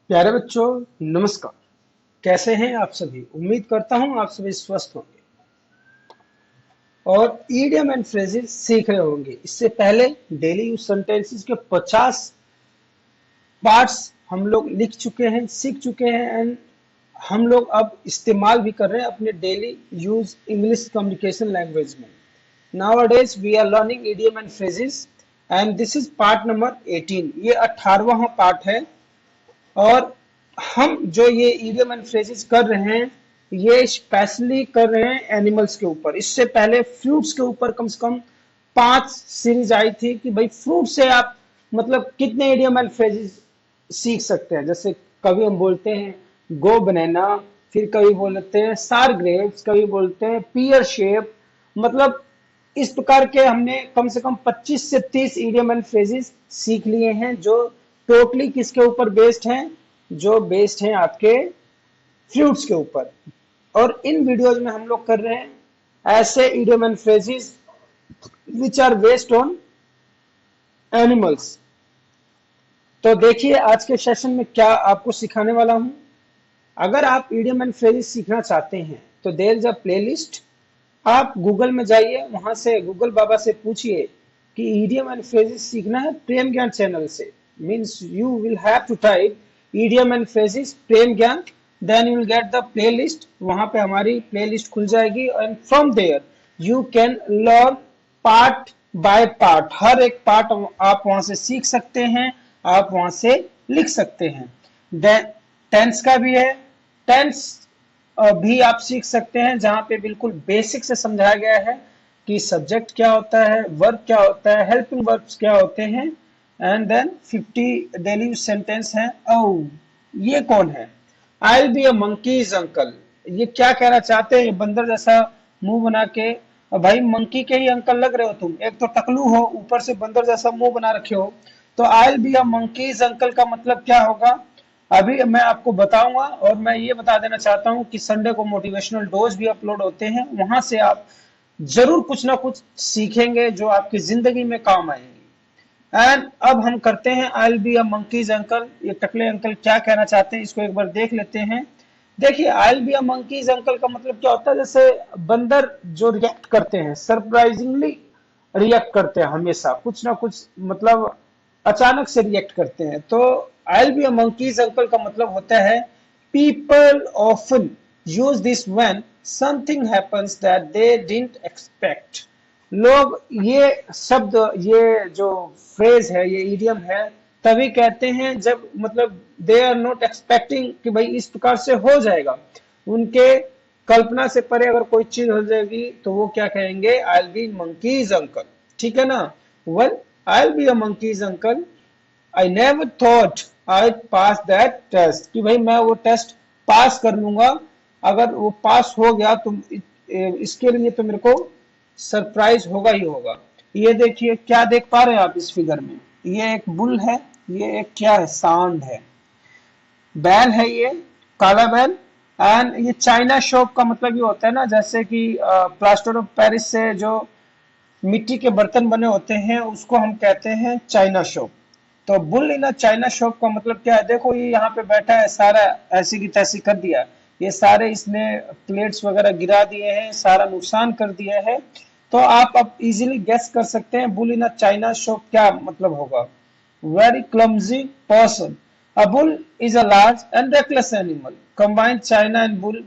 प्यारे बच्चों, नमस्कार। कैसे हैं आप सभी? उम्मीद करता हूं आप सभी स्वस्थ होंगे और ईडियम एंड फ्रेजेस सीख रहे होंगे। इससे पहले डेली यूज सेंटेंसेस के 50 पार्ट्स हम लोग लिख चुके हैं, सीख चुके हैं एंड हम लोग अब इस्तेमाल भी कर रहे हैं अपने daily use English communication language में। Nowadays we are learning idiom and phrases and this is part number 18। ये 18वां पार्ट है और हम जो ये इडियम एंड फ्रेजेस कर रहे हैं ये स्पेशली कर रहे हैं एनिमल्स के ऊपर। इससे पहले फ्रूट्स के ऊपर कम से कम 5 सीरीज आई थी कि भाई फ्रूट से आप मतलब कितने इडियम एंड फ्रेजेस सीख सकते हैं। जैसे कभी हम बोलते हैं गो बनाना, फिर कभी बोलते हैं सार ग्रेप्स, कभी बोलते हैं पियर शेप। मतलब इस प्रकार के हमने कम से कम 25 से 30 इडियम एंड फ्रेजेस सीख लिए हैं जो टोटली किसके ऊपर बेस्ड हैं, जो बेस्ड हैं आपके फ्रूट्स के ऊपर। और इन वीडियोज में हम लोग कर रहे हैं ऐसे idiom and phrases which are based on animals. तो देखिए आज के सेशन में क्या आपको सिखाने वाला हूं। अगर आप इडियम एंड फ्रेजेस सीखना चाहते हैं तो देयर इज अ प्लेलिस्ट। आप गूगल में जाइए, वहां से गूगल बाबा से पूछिए कि इडियम एंड फ्रेजेस सीखना है प्रेम ज्ञान चैनल से। Means you will have to type idiom and phrases Prem Gyan, then you will get the playlist. वहां पे हमारी प्लेलिस्ट खुल जाएगी and from there you can learn part by part. हर एक पार्ट आप वहां से सीख सकते हैं, आप वहां से लिख सकते हैं। टेंस का भी है, टेंस भी आप सीख सकते हैं जहां पे बिल्कुल बेसिक से समझाया गया है कि सब्जेक्ट क्या होता है, वर्ब क्या होता है, हेल्पिंग वर्ब्स क्या होते हैं एंड देन 50 डेली सेंटेंस है। ओ ये कौन है? आई will be a monkey's uncle. ये क्या कहना चाहते हैं? ये बंदर जैसा मुंह बना के, और भाई मंकी के ही अंकल लग रहे हो तुम। एक तो टकलू हो, ऊपर से बंदर जैसा मुंह बना रखे हो। तो आई will be a monkey's uncle का मतलब क्या होगा अभी मैं आपको बताऊंगा। और मैं ये बता देना चाहता हूं कि संडे को मोटिवेशनल डोज भी अपलोड होते हैं, वहां से आप जरूर कुछ ना कुछ सीखेंगे जो आपकी जिंदगी में काम आएंगे। एंड अब हम करते हैं आई will be a monkey's uncle. ये टकले अंकल क्या कहना चाहते हैं इसको एक बार देख लेते हैं। देखिए आई will be a monkey's uncle का मतलब क्या होता है? जैसे बंदर जो रिएक्ट करते हैं, सरप्राइजिंगली रिएक्ट करते हैं, हमेशा कुछ ना कुछ मतलब अचानक से रिएक्ट करते हैं। तो आई will be a monkey's uncle का मतलब होता है people often use this when something happens that they didn't expect. लोग ये शब्द, ये जो फ्रेज है, ये इडियम है, तभी कहते हैं जब मतलब दे आर नॉट एक्सपेक्टिंग कि भाई इस प्रकार से हो जाएगा। उनके कल्पना से परे अगर कोई चीज हो जाएगी तो वो क्या कहेंगे? I will be monkey's uncle. ठीक है ना? Well I will be a monkey's uncle, I never thought I pass that test. कि भाई मैं वो टेस्ट पास कर लूंगा। अगर वो पास हो गया तो इसके लिए तो मेरे को सरप्राइज होगा ही होगा। ये देखिए क्या देख पा रहे हैं आप इस फिगर में? ये एक बुल है, ये एक क्या है? सांड है, बैल है, ये काला बैल। एंड ये चाइना शॉप का मतलब ये होता है ना, जैसे कि प्लास्टर ऑफ पेरिस से जो मिट्टी के बर्तन बने होते हैं उसको हम कहते हैं चाइना शॉप। तो बुल इन चाइना शॉप का मतलब क्या है? देखो ये यहाँ पे बैठा है, सारा ऐसी की तैसी कर दिया। ये सारे इसने प्लेट्स वगैरह गिरा दिए हैं, सारा नुकसान कर दिया है। तो आप अब इजीली गेस कर सकते हैं बुल इन चाइना शॉप क्या मतलब होगा। very clumsy person. A bull is a large and reckless animal. Combine China and bull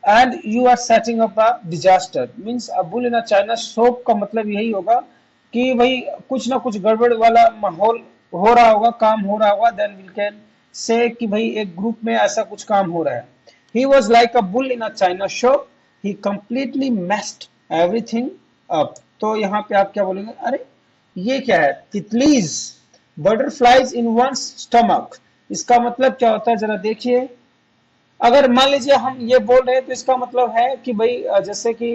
and you are setting up a disaster. Means a bull in a China shop का मतलब यही होगा कि भाई कुछ ना कुछ गड़बड़ वाला माहौल हो रहा होगा, काम हो रहा होगा। Then we can say कि भाई एक ग्रुप में ऐसा कुछ काम हो रहा है। He was like a bull in a China shop. He completely messed everything up. तो यहाँ पे आप क्या बोलेंगे? अरे ये क्या है? तितलीज, बटरफ्लाइज इन वंस स्टमक। इसका मतलब क्या होता है जरा देखिए। अगर मान लीजिए हम ये बोल रहे हैं तो इसका मतलब है कि भाई जैसे कि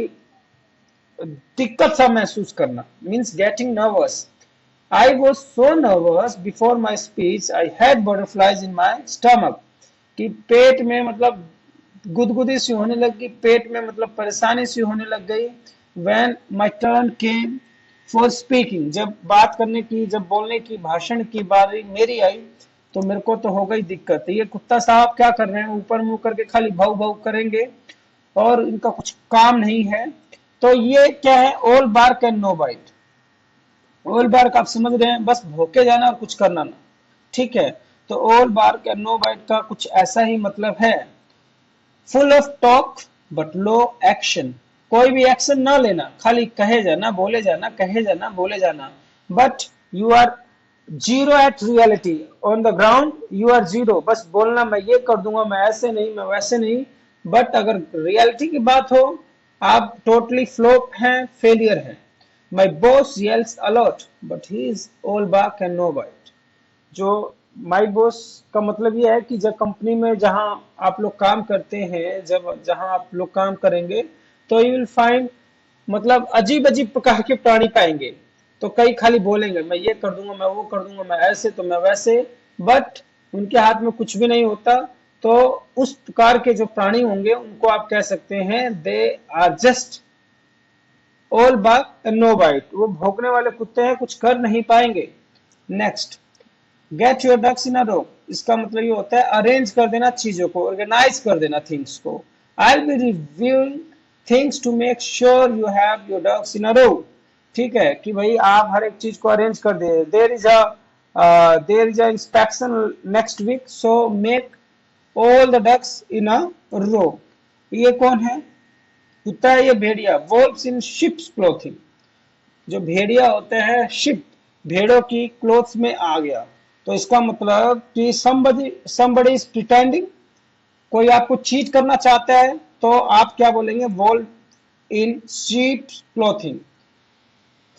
दिक्कत सा महसूस करना, means getting nervous. I was so nervous before my speech I had butterflies in my stomach. कि पेट में मतलब गुदगुदी सी होने लगी, पेट में मतलब परेशानी सी होने लग गई। When my turn came for speaking, जब बात करने की, जब बोलने की, भाषण की बारी मेरी आई, तो मेरे को तो हो गई दिक्कत। ये कुत्ता साहब क्या कर रहे हैं, ऊपर मुंह करके खाली भाव भाव करेंगे और इनका कुछ काम नहीं है। तो ये क्या है, all bark and no bite. All bark आप समझ रहे हैं, बस भौंके जाना और कुछ करना ना, ठीक है। तो all bark and no bite का कुछ ऐसा ही मतलब है, full of talk but low action. कोई भी एक्शन ना लेना, खाली कहे जाना बोले जाना, कहे जाना बोले जाना, but you are zero at reality. On the ground you are zero, बस बोलना मैं ये कर दूंगा, मैं ऐसे नहीं, मैं वैसे नहीं, बट अगर रियलिटी की बात हो आप टोटली फ्लॉप हैं, फेलियर हैं। My boss yells a lot but he is all bark and no bite. जो माई बॉस का मतलब ये है कि जब कंपनी में जहां आप लोग काम करते हैं, जब जहां आप लोग काम करेंगे, तो यू विल फाइंड मतलब अजीब अजीब प्रकार के प्राणी पाएंगे। तो कई खाली बोलेंगे मैं ये कर दूंगा, मैं वो कर दूंगा, मैं ऐसे तो मैं वैसे, बट उनके हाथ में कुछ भी नहीं होता। तो उस प्रकार के जो प्राणी होंगे उनको आप कह सकते हैं they are just all bark and no bite. वो भौंकने वाले कुत्ते हैं, कुछ कर नहीं पाएंगे। Next, get your ducks in a row. इसका मतलब ये होता है अरेंज कर देना चीजों को, ऑर्गेनाइज कर देना थिंग्स को। I will be reviewing things to make sure you have your ducks in a row. ठीक है कि भाई आप हर एक चीज को अरेंज कर दे। There is a inspection next week, so make all the ducks in a row. ये कौन है, कुत्ता है, ये भेड़िया। Wolves in sheep's clothing. जो भेड़िया होते हैं शिप, भेड़ों की क्लोथ्स में आ गया। तो इसका मतलब कि somebody is pretending, कोई आपको चीट करना चाहता है, तो आप क्या बोलेंगे, valve in sheep's clothing।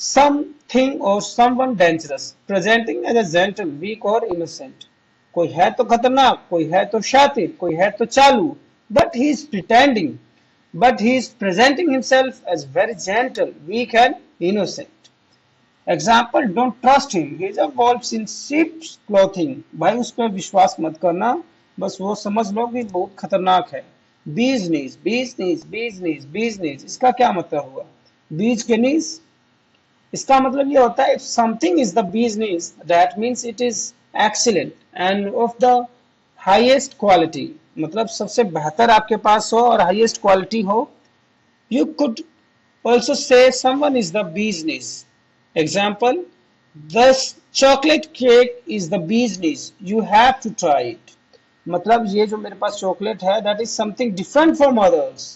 something or someone dangerous presenting as a gentle, weak or innocent। कोई है तो खतरनाक, कोई है तो शातिर, कोई है तो चालू, but he is pretending, but he is presenting himself as very gentle, weak and innocent। Example, don't trust him, he is a wolf in sheep's clothing। भाई उस पर विश्वास मत करना, बस वो समझ लो कि बहुत खतरनाक है। बीज नीज, बीज नीज, बीज नीज, बीज नीज, इसका क्या मतलब हुआ, बीज के नीज। इसका मतलब ये होता है if something is the bee's knees that means it is excellent and of the highest quality. मतलब सबसे बेहतर आपके पास हो और हाईएस्ट क्वालिटी हो। You could also say someone is the bee's knees। Example, this chocolate cake is the bee's knees, you have to try it। मतलब ये जो मेरे पास चॉकलेट है that is something different from others,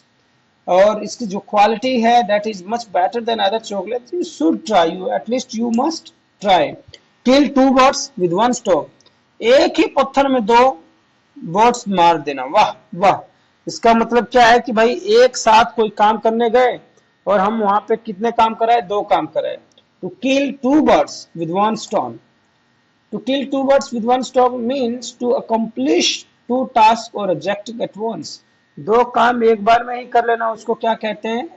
और इसकी जो quality है that is much better than other chocolate, you should try, you at least you must try। Kill two birds with one stone। एक ही पत्थर में दो बर्ड्स मार देना, वाह वाह। इसका मतलब क्या है कि भाई एक साथ कोई काम करने गए और हम वहां पे कितने काम कराए, दो काम कराए। To kill two birds with one stone. To kill two birds with one stone means to accomplish two task और ऑब्जेक्टिव एट वंस। दो काम एक बार में ही कर लेना, उसको क्या कहते हैं,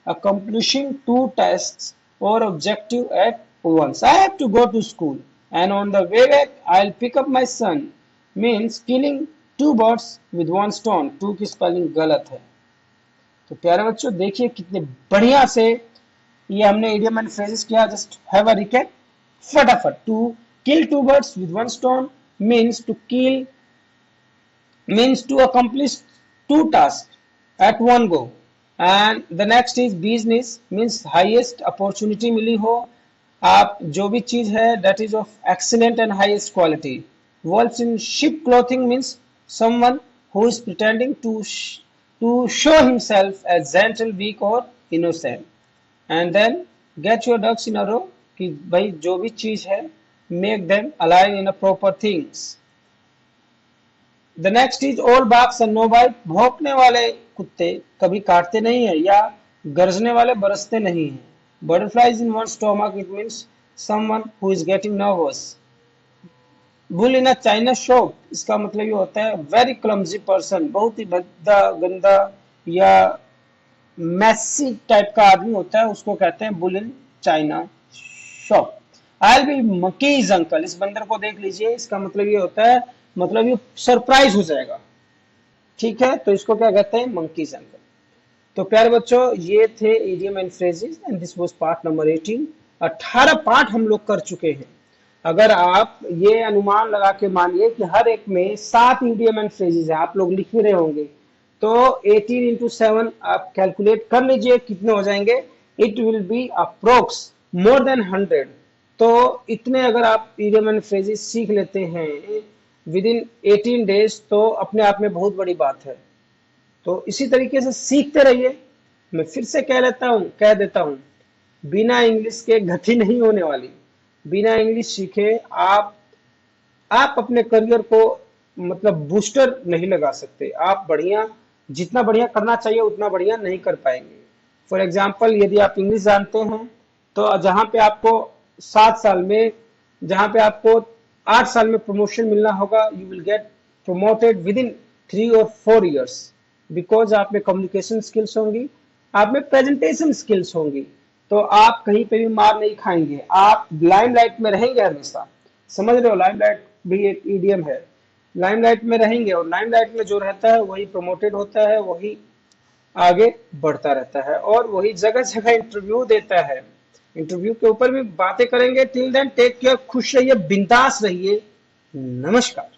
अकम्प्लिशिंग टू टास्क्स और objective at once. I have to go to school and on the way back I will pick up my son means killing two birds with one stone. Two की spelling गलत है। तो प्यारे बच्चों देखिए कितने बढ़िया से ये हमने इडियम एंड फ्रेजेस किया। जस्ट हैव अ रिकैप फटाफट। To kill two birds with one stone means to kill, means to accomplish two task at one go. And the next is business means highest opportunity मिली हो, आप जो भी चीज है that is of excellent and highest quality. Wolves in sheep clothing means someone who is pretending to show himself as gentle, weak or innocent। And then get your ducks in a row कि भाई जो भी चीज है make them align in a proper things। The next is all barks and no bite। भौंकने वाले कुत्ते कभी काटते नहीं है या गरजने वाले बरसते नहीं है। Butterflies in one's stomach, it means someone who is getting nervous। Bull in a China shop, इसका मतलब ये होता है वेरी क्लमजी पर्सन, बहुत ही भद्दा गंदा या मैसी टाइप का आदमी होता है, उसको कहते हैं bull in China shop. I will be monkey's uncle, इस बंदर को देख लीजिए, इसका मतलब ये होता है, मतलब ये सरप्राइज हो जाएगा। ठीक है, तो इसको क्या कहते हैं, मंकीज अंकल। तो प्यारे बच्चों ये थे idiom and phrases and this was part number 18। 18 part हम लोग कर चुके हैं। अगर आप ये अनुमान लगा के मानिए कि हर एक में 7 ईडियम एंड फ्रेजेस है, आप लोग लिख भी रहे होंगे, तो 18 इंटू 7 आप कैलकुलेट कर लीजिए कितने हो जाएंगे। It will be approx more than 100। तो इतने अगर आप ईडियम एंड फ्रेजेस सीख लेते हैं विद इन 18 डेज, तो अपने आप में बहुत बड़ी बात है। तो इसी तरीके से सीखते रहिए। मैं फिर से कह देता हूं, बिना इंग्लिश के गति नहीं होने वाली। बिना इंग्लिश सीखे आप अपने करियर को मतलब बूस्टर नहीं लगा सकते। आप बढ़िया, जितना बढ़िया करना चाहिए उतना बढ़िया नहीं कर पाएंगे। फॉर एग्जाम्पल, यदि आप इंग्लिश जानते हैं तो जहां पे आपको 7 साल में, जहां पे आपको 8 साल में प्रमोशन मिलना होगा, you will gate promoted with in 3 और 4 ईयर्स, बिकॉज आप में कम्युनिकेशन स्किल्स होंगी, आप में प्रेजेंटेशन स्किल्स होंगी। तो आप कहीं पे भी मार नहीं खाएंगे, आप लाइमलाइट में रहेंगे हमेशा। समझ रहे हो, लाइमलाइट भी एक ईडियम है। लाइमलाइट में रहेंगे और लाइमलाइट में जो रहता है वही प्रमोटेड होता है, वही आगे बढ़ता रहता है और वही जगह जगह इंटरव्यू देता है। इंटरव्यू के ऊपर भी बातें करेंगे। टिल देन टेक केयर, खुश रहिए, बिंदास रहिए। नमस्कार।